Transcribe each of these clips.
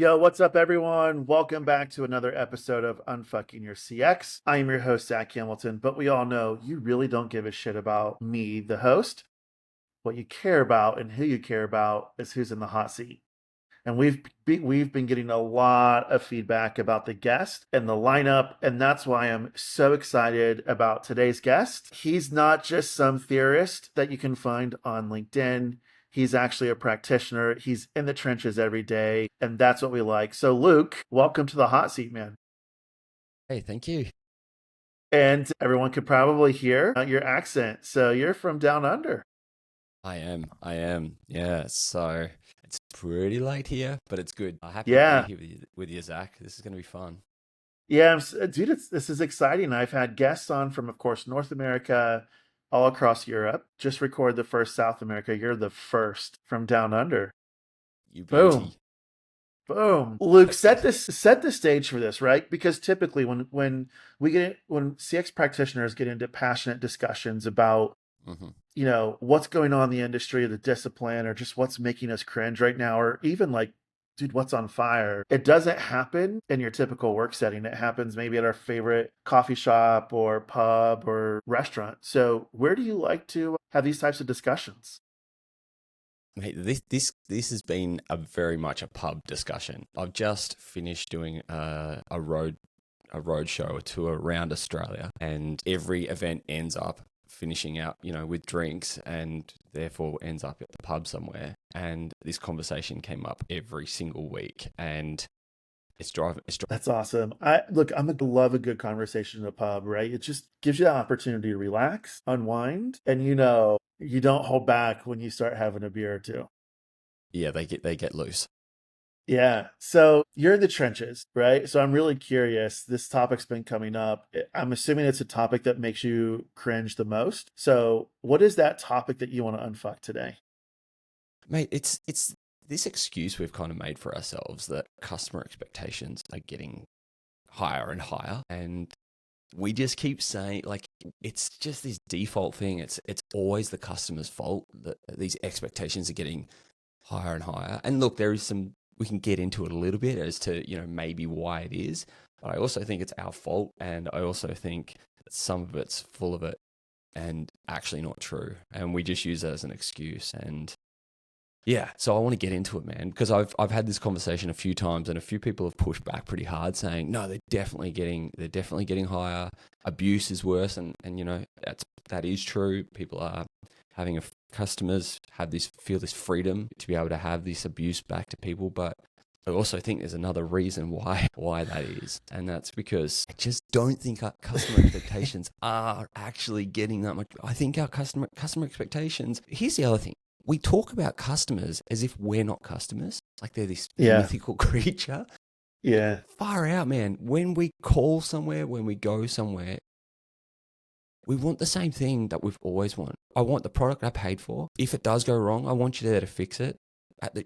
Yo, what's up, everyone? Welcome back to another episode of Unfucking Your CX. I am your host, Zack Hamilton, but we all know you really don't give a shit about me, the host. What you care about and who you care about is who's in the hot seat. And we've been getting a lot of feedback about the guest and the lineup, and that's why I'm so excited about today's guest. He's not just some theorist that you can find on LinkedIn. He's actually a practitioner. He's in the trenches every day, and that's what we like. So, Luke, welcome to the hot seat, man. Hey, thank you. And everyone could probably hear your accent. So, you're from down under. I am. Yeah, so it's pretty late here, but it's good. I'm happy to be Yeah. here with you, Zach. This is going to be fun. Yeah, dude, this is exciting. I've had guests on from, of course, North America, all across Europe. Just record the first South America. You're the first from down under. You Boom, beauty. boom. Luke, set the stage for this, right? Because typically, when CX practitioners get into passionate discussions about hmm what's going on in the industry, the discipline, or just what's making us cringe right now, or even like, dude, what's on fire? It doesn't happen in your typical work setting. It happens maybe at our favorite coffee shop or pub or restaurant. So, where do you like to have these types of discussions? Mate, this has been a very much a pub discussion. I've just finished doing a road show, a tour around Australia, and every event ends up finishing out, with drinks, and therefore ends up at the pub somewhere. And this conversation came up every single week, and it's driving. That's awesome. I'm a love a good conversation in a pub, right? It just gives you the opportunity to relax, unwind, and you don't hold back when you start having a beer or two. Yeah, they get loose. Yeah. So you're in the trenches, right? So I'm really curious. This topic's been coming up. I'm assuming it's a topic that makes you cringe the most. So what is that topic that you want to unfuck today? Mate, it's this excuse we've kind of made for ourselves that customer expectations are getting higher and higher, and we just keep saying, like, it's just this default thing. It's always the customer's fault that these expectations are getting higher and higher. And look, there is some, we can get into it a little bit as to, maybe why it is, but I also think it's our fault, and I also think that some of it's full of it and actually not true, and we just use it as an excuse. And yeah, so I want to get into it, man, because I've had this conversation a few times, and a few people have pushed back pretty hard, saying no, they're definitely getting higher. Abuse is worse, and that is true. People are having customers have this feel this freedom to be able to have this abuse back to people, but I also think there's another reason why that is, and that's because I just don't think our customer expectations are actually getting that much. I think our customer expectations. Here's the other thing: we talk about customers as if we're not customers, like they're this Yeah. mythical creature. Yeah. Far out, man. When we call somewhere, when we go somewhere, we want the same thing that we've always wanted. I want the product I paid for. If it does go wrong, I want you there to fix it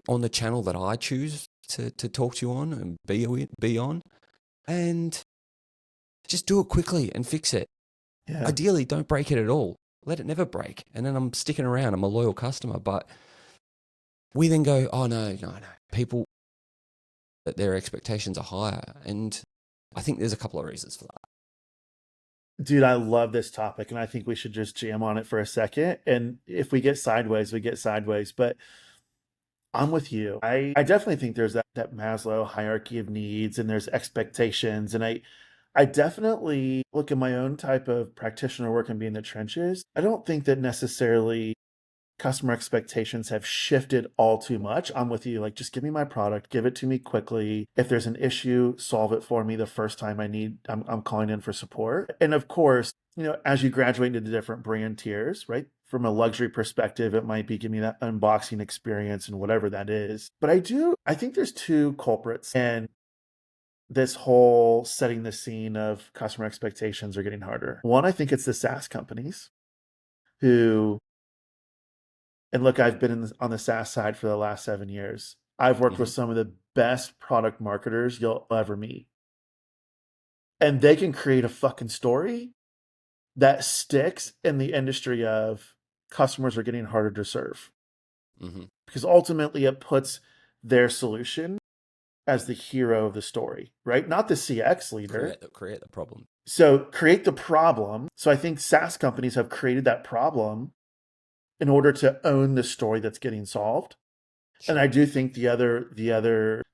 on the channel that I choose to talk to you on and be on, and just do it quickly and fix it. Yeah. Ideally, don't break it at all. Let it never break. And then I'm sticking around. I'm a loyal customer. But we then go, oh, no. People, that their expectations are higher. And I think there's a couple of reasons for that. Dude, I love this topic, and I think we should just jam on it for a second. And if we get sideways, we get sideways. But I'm with you. I definitely think there's that Maslow hierarchy of needs and there's expectations. And I definitely look at my own type of practitioner work and being in the trenches. I don't think that necessarily customer expectations have shifted all too much. I'm with you. Like, just give me my product, give it to me quickly. If there's an issue, solve it for me the first time I'm calling in for support. And of course, as you graduate into the different brand tiers, right? From a luxury perspective, it might be give me that unboxing experience and whatever that is. But I think there's two culprits. And this whole setting the scene of customer expectations are getting harder. One, I think it's the SaaS companies who, and look, I've been on the SaaS side for the last 7 years. I've worked with hmm some of the best product marketers you'll ever meet. And they can create a fucking story that sticks in the industry of customers are getting harder to serve. hmm Because ultimately it puts their solution as the hero of the story, right? Not the CX leader. Create the problem. So create the problem. So I think SaaS companies have created that problem in order to own the story that's getting solved. And I Sure. do think the other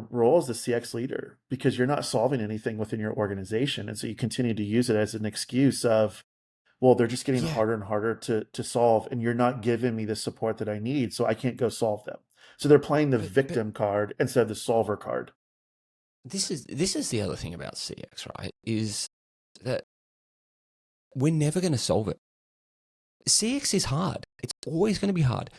role is the CX leader, because you're not solving anything within your organization. And so you continue to use it as an excuse of, well, they're just getting Yeah. harder and harder to solve, and you're not giving me the support that I need, so I can't go solve them. So they're playing the But victim card instead of the solver card. this is the other thing about CX, right? Is that we're never going to solve it. CX is hard. It's always going to be hard.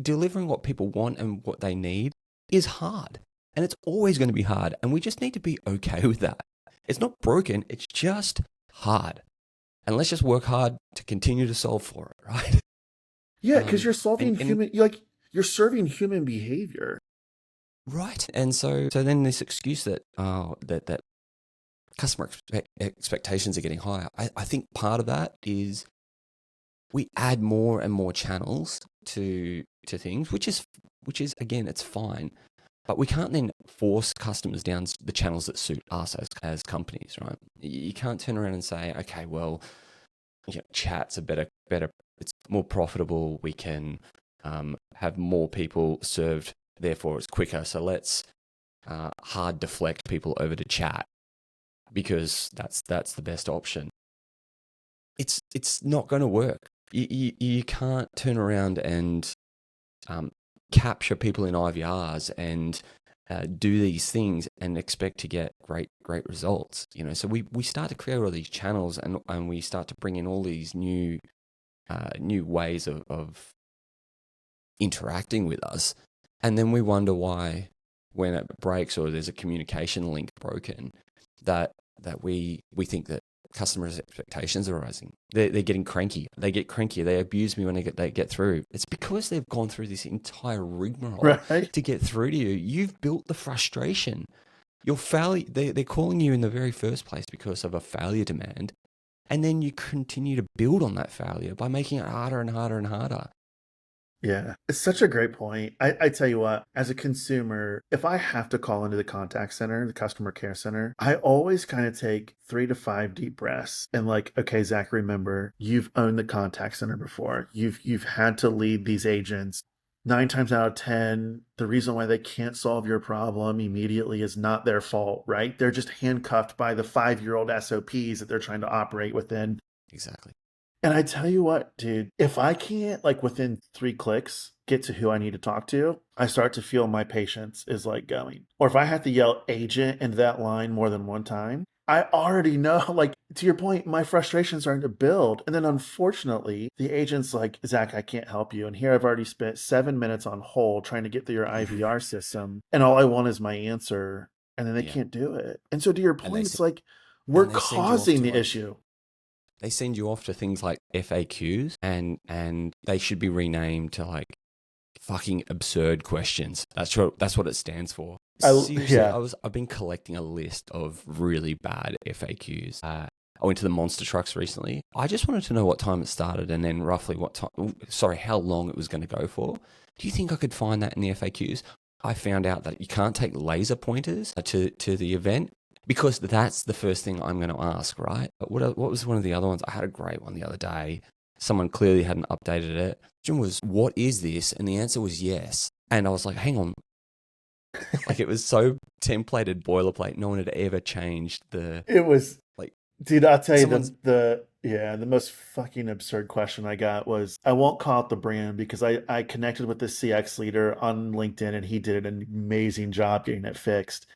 Delivering what people want and what they need is hard. And it's always going to be hard. And we just need to be okay with that. It's not broken. It's just hard. And let's just work hard to continue to solve for it, right? Yeah, because you're solving And you're serving human behavior. right. And so then this excuse that that customer expectations are getting higher. I think part of that is we add more and more channels to things, which is again, it's fine, but we can't then force customers down the channels that suit us as companies, right? You can't turn around and say, okay, well, chat's a better, it's more profitable. We can have more people served, therefore it's quicker. So let's hard deflect people over to chat because that's the best option. It's not going to work. You can't turn around and capture people in IVRs and do these things and expect to get great results. So we start to create all these channels and we start to bring in all these new ways of interacting with us, and then we wonder why when it breaks or there's a communication link broken that we think that customers' expectations are rising. They're getting cranky. They get cranky. They abuse me when they get through. It's because they've gone through this entire rigmarole Right. to get through to you. You've built the frustration. Your failure. They're calling you in the very first place because of a failure demand, and then you continue to build on that failure by making it harder and harder and harder. Yeah, it's such a great point. I tell you what, as a consumer, if I have to call into the contact center, the customer care center, I always kind of take 3 to 5 deep breaths and like, okay, Zach, remember, you've owned the contact center before. You've had to lead these agents. 9 times out of 10, the reason why they can't solve your problem immediately is not their fault, right? They're just handcuffed by the 5-year-old SOPs that they're trying to operate within. Exactly. And I tell you what, dude, if I can't, like, within 3 clicks, get to who I need to talk to, I start to feel my patience is like going. Or if I have to yell agent into that line more than one time, I already know, like, to your point, my frustration's starting to build. And then unfortunately, the agent's like, Zach, I can't help you. And here I've already spent 7 minutes on hold trying to get through your IVR system. And all I want is my answer. And then they Yeah. can't do it. And so to your And they point, it's like, we're and they send you off causing to the like issue. they send you off to things like FAQs and they should be renamed to like fucking absurd questions. That's what it stands for. Seriously, Yeah. I've been collecting a list of really bad FAQs. I went to the monster trucks recently. I just wanted to know what time it started and then roughly how long it was going to go for. Do you think I could find that in the FAQs? I found out that you can't take laser pointers to the event because that's the first thing I'm going to ask, right? But what was one of the other ones? I had a great one the other day. Someone clearly hadn't updated it. The question was, what is this? And the answer was yes. And I was like, hang on. Like it was so templated boilerplate. No one had ever changed It was, like dude, I'll tell you someone's, the most fucking absurd question I got was, I won't call out the brand because I connected with the CX leader on LinkedIn and he did an amazing job getting it fixed.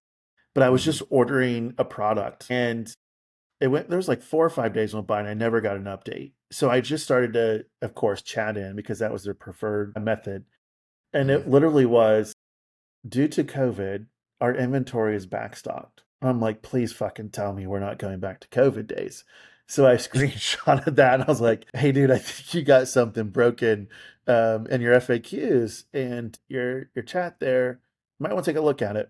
But I was Mhm. just ordering a product and there was like 4 or 5 days went by and I never got an update. So I just started to, of course, chat in because that was their preferred method. And Mhm. it literally was, due to COVID, our inventory is backstocked. I'm like, please fucking tell me we're not going back to COVID days. So I screenshotted that and I was like, hey, dude, I think you got something broken in your FAQs and your chat there. You might want to take a look at it.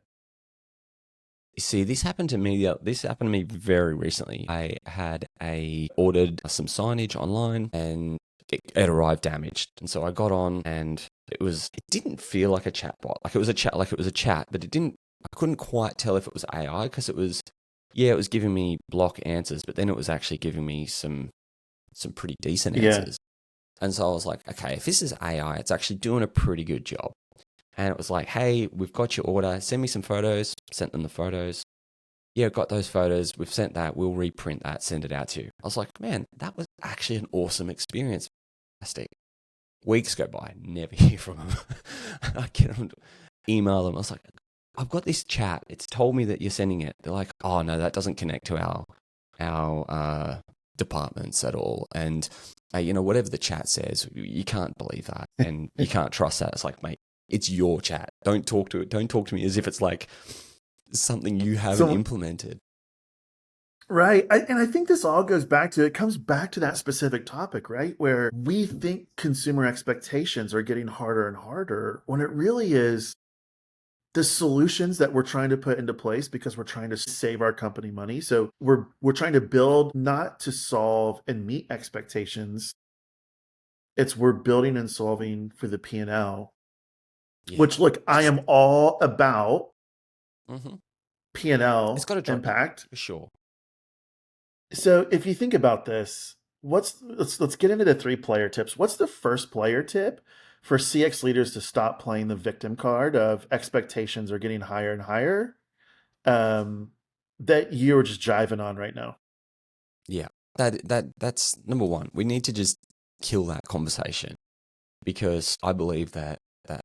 See, this happened to me. This happened to me very recently. I ordered some signage online, and it arrived damaged. And so I got on, and it didn't feel like a chat bot. Like it was a chat, but it didn't I couldn't quite tell if it was AI because it was giving me block answers, but then it was actually giving me some pretty decent Yeah. answers. And so I was like, okay, if this is AI, it's actually doing a pretty good job. And it was like, hey, we've got your order. Send me some photos. Sent them the photos. Yeah, got those photos. We've sent that. We'll reprint that, send it out to you. I was like, man, that was actually an awesome experience. Fantastic. Weeks go by, never hear from them. I get them, email them. I was like, I've got this chat. It's told me that you're sending it. They're like, oh no, that doesn't connect to our departments at all. And whatever the chat says, you can't believe that, and you can't trust that. It's like, mate, it's your chat. Don't talk to it. Don't talk to me as if it's like something you haven't So implemented. right. And I think this all it comes back to that specific topic, right? Where we think consumer expectations are getting harder and harder when it really is the solutions that we're trying to put into place because we're trying to save our company money. So we're trying to build not to solve and meet expectations. It's we're building and solving for the P&L, Yeah. which look, I am all about Mm-hmm. It's P&L got to drive impact. for sure. So if you think about this, let's get into the 3 player tips. What's the first player tip for CX leaders to stop playing the victim card of expectations are getting higher and higher? That you're just jiving on right now. Yeah. That's number one. We need to just kill that conversation, because I believe that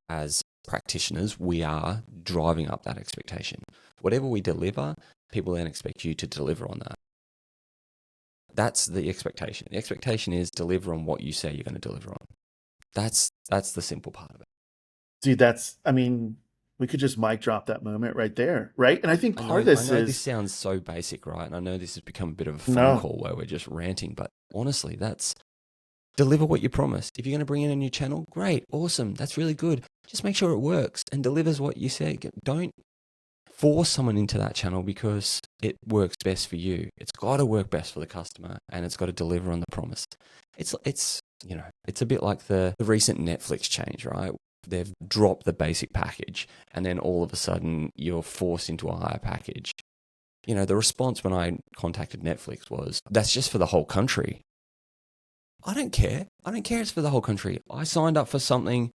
as practitioners, we are driving up that expectation. Whatever we deliver, people then expect you to deliver on that. That's the expectation. The expectation is deliver on what you say you're going to deliver on. That's the simple part of it. Dude, we could just mic drop that moment right there, right? And I think part of I this know this is sounds so basic, right? And I know this has become a bit of a phone no. call where we're just ranting, but honestly, that's deliver what you promised. If you're going to bring in a new channel, great, awesome, that's really good. Just make sure it works and delivers what you said. Don't force someone into that channel because it works best for you. It's got to work best for the customer, and it's got to deliver on the promise. It's it's a bit like the recent Netflix change, right? They've dropped the basic package, and then all of a sudden you're forced into a higher package. The response when I contacted Netflix was, that's just for the whole country. I don't care. I don't care it's for the whole country. I signed up for something.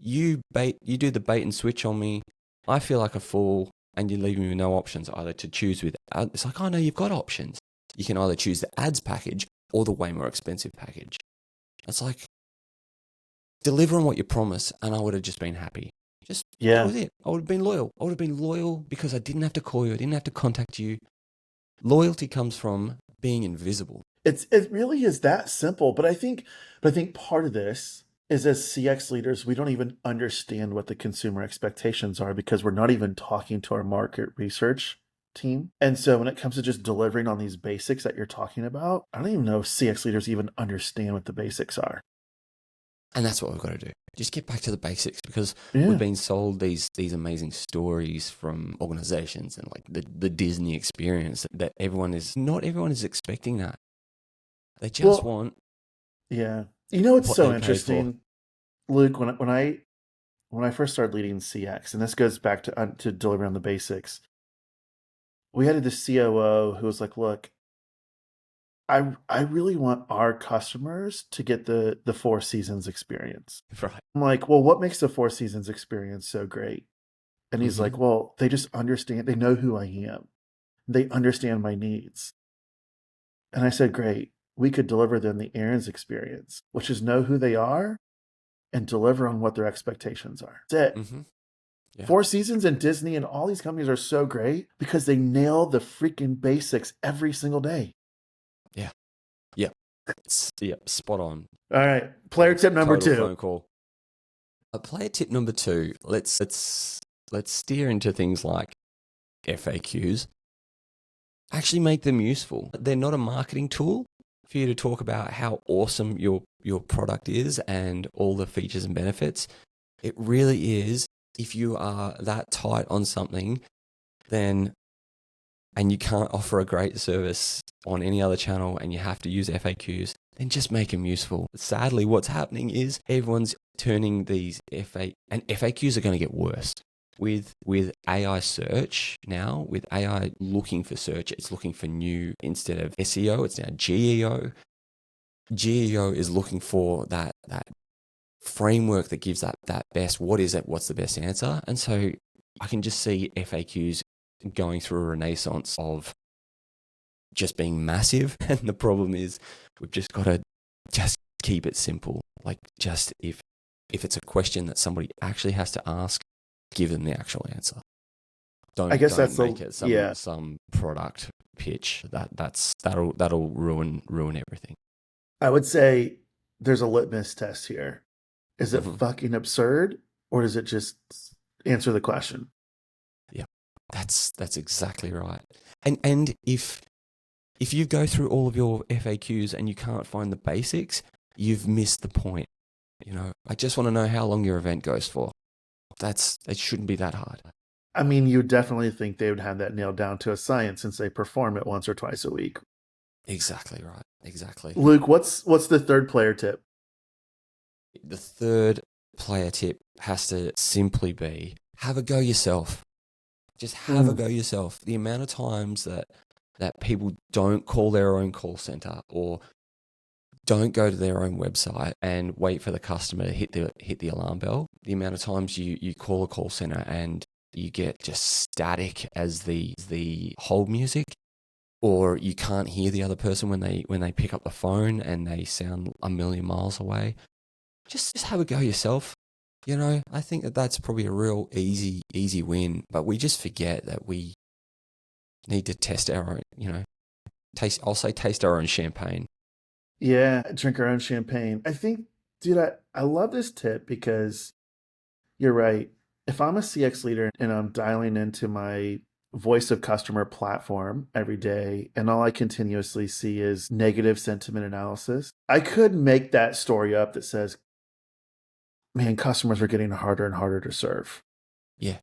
You do the bait and switch on me. I feel like a fool, and you leave me with no options either to choose with. It's like, oh no, you've got options. You can either choose the ads package or the way more expensive package. It's like, deliver on what you promise, and I would have just been happy. That Yeah. was it. I would have been loyal. I would have been loyal because I didn't have to call you. I didn't have to contact you. Loyalty comes from being invisible. It really is that simple. But I think part of this is as CX leaders, we don't even understand what the consumer expectations are because we're not even talking to our market research team. And so when it comes to just delivering on these basics that you're talking about, I don't even know if CX leaders even understand what the basics are. And that's what we've got to do. Just get back to the basics, because we've Yeah. been sold these amazing stories from organizations and like the Disney experience that not everyone is expecting that. They just Well, want yeah. You know, it's what so they paid for. interesting, Luke, when I first started leading CX, and this goes back to delivering on the basics, we had this COO who was like, "Look, I really want our customers to get the Four Seasons experience." Right. I'm like, "Well, what makes the Four Seasons experience so great?" And he's Mm-hmm. like, "Well, they just understand. They know who I am. They understand my needs." And I said, "Great. We could deliver them the Aaron's experience, which is know who they are and deliver on what their expectations are." That's it. Mm-hmm. Yeah. Four Seasons and Disney and all these companies are so great because they nail the freaking basics every single day. Yeah. Yeah. Spot on. All right. Player tip number Total 2. phone call. Player tip number 2. Let's steer into things like FAQs. Actually make them useful. They're not a marketing tool for you to talk about how awesome your product is and all the features and benefits. It really is, if you are that tight on something, then and you can't offer a great service on any other channel and you have to use FAQs, then just make them useful. Sadly, what's happening is everyone's turning these FAQs are going to get worse. with AI search now, with AI looking for search, it's looking for new instead of SEO, it's now GEO. GEO is looking for that framework that gives that best, what is it, what's the best answer? And so I can just see FAQs going through a renaissance of just being massive. And the problem is we've just got to just keep it simple. Like, just if it's a question that somebody actually has to ask, give them the actual answer. I guess Don't that's make the it yeah. some product pitch that'll ruin everything. I would say there's a litmus test here. Is it Mhm. fucking absurd or does it just answer the question? Yeah, that's exactly right. And if you go through all of your FAQs and you can't find the basics, you've missed the point. You know, I just want to know how long your event goes for. It shouldn't be that hard. I mean, you definitely think they would have that nailed down to a science since they perform it once or twice a week. Exactly right. Exactly. Luke, what's the third player tip? The third player tip has to simply be have a go yourself. Just have a Mm. go yourself. The amount of times that people don't call their own call center or don't go to their own website and wait for the customer to hit the alarm bell. The amount of times you call a call center and you get just static as the hold music, or you can't hear the other person when they pick up the phone and they sound a million miles away. Just have a go yourself. You know, I think that's probably a real easy win, but we just forget that we need to test our own, taste our own champagne. Yeah, drink our own champagne. I think, dude, I love this tip because you're right. If I'm a CX leader and I'm dialing into my voice of customer platform every day and all I continuously see is negative sentiment analysis, I could make that story up that says, man, customers are getting harder and harder to serve. Yeah.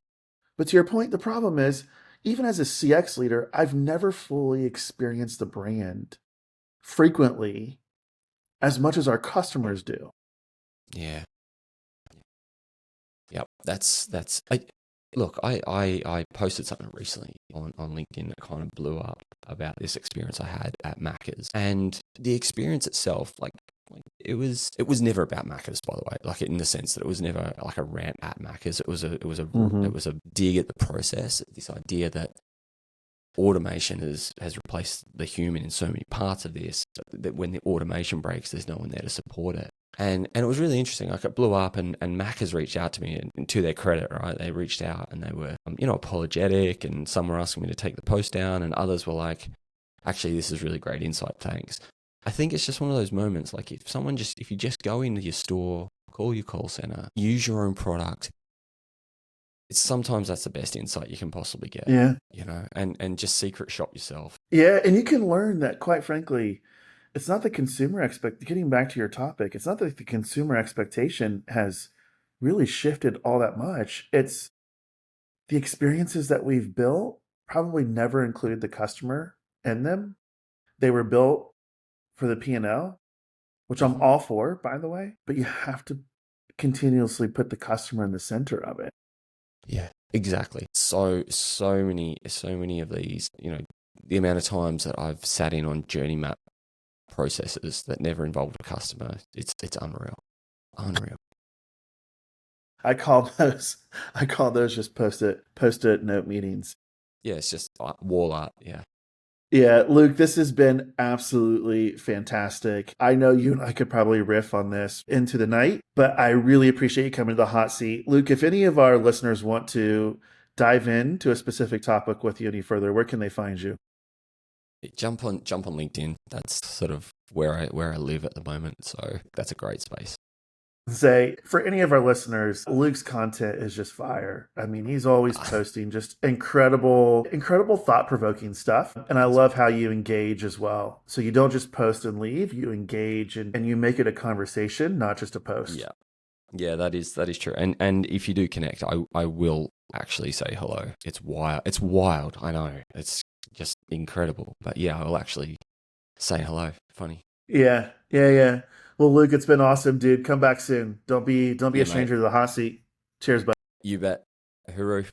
But to your point, the problem is, even as a CX leader, I've never fully experienced the brand frequently as much as our customers do. Yeah. Yep. I look, I posted something recently on LinkedIn that kind of blew up about this experience I had at Macca's. And the experience itself, it was never about Macca's, by the way. Like, in the sense that it was never like a rant at Macca's. Mm-hmm. It was a dig at the process, this idea that automation has replaced the human in so many parts of this, that when the automation breaks, there's no one there to support it. And it was really interesting. Like, it blew up, and Mac has reached out to me, and to their credit, right? They reached out and they were, apologetic, and some were asking me to take the post down, and others were like, actually, this is really great insight. Thanks. I think it's just one of those moments. Like, if you just go into your store, call your call center, use your own product, sometimes that's the best insight you can possibly get, Yeah. and just secret shop yourself. Yeah. And you can learn that, quite frankly, it's not the consumer getting back to your topic, it's not that the consumer expectation has really shifted all that much. It's the experiences that we've built probably never included the customer in them. They were built for the P&L, which I'm Hmm. all for, by the way, but you have to continuously put the customer in the center of it. Yeah, exactly. So many of these, the amount of times that I've sat in on journey map processes that never involved a customer, it's unreal. Unreal. I call those I call those just post-it note meetings. Yeah, it's just wall art. Yeah. Yeah, Luke, this has been absolutely fantastic. I know you and I could probably riff on this into the night, but I really appreciate you coming to the hot seat. Luke, if any of our listeners want to dive into a specific topic with you any further, where can they find you? Jump on LinkedIn. That's sort of where I live at the moment. So that's a great space. Say, for any of our listeners, Luke's content is just fire. I mean, he's always posting just incredible thought-provoking stuff. And I Thanks, love man. how you engage as well. So you don't just post and leave, you engage and you make it a conversation, not just a post. Yeah. Yeah, that is true. And if you do connect, I will actually say hello. It's wild. It's wild. I know. It's just incredible. But yeah, I will actually say hello. Funny. Yeah, yeah, yeah. Well, Luke, it's been awesome, dude. Come back soon. Don't be a Yeah, mate. stranger to the hot seat. Cheers, bud. You bet. Hooroo.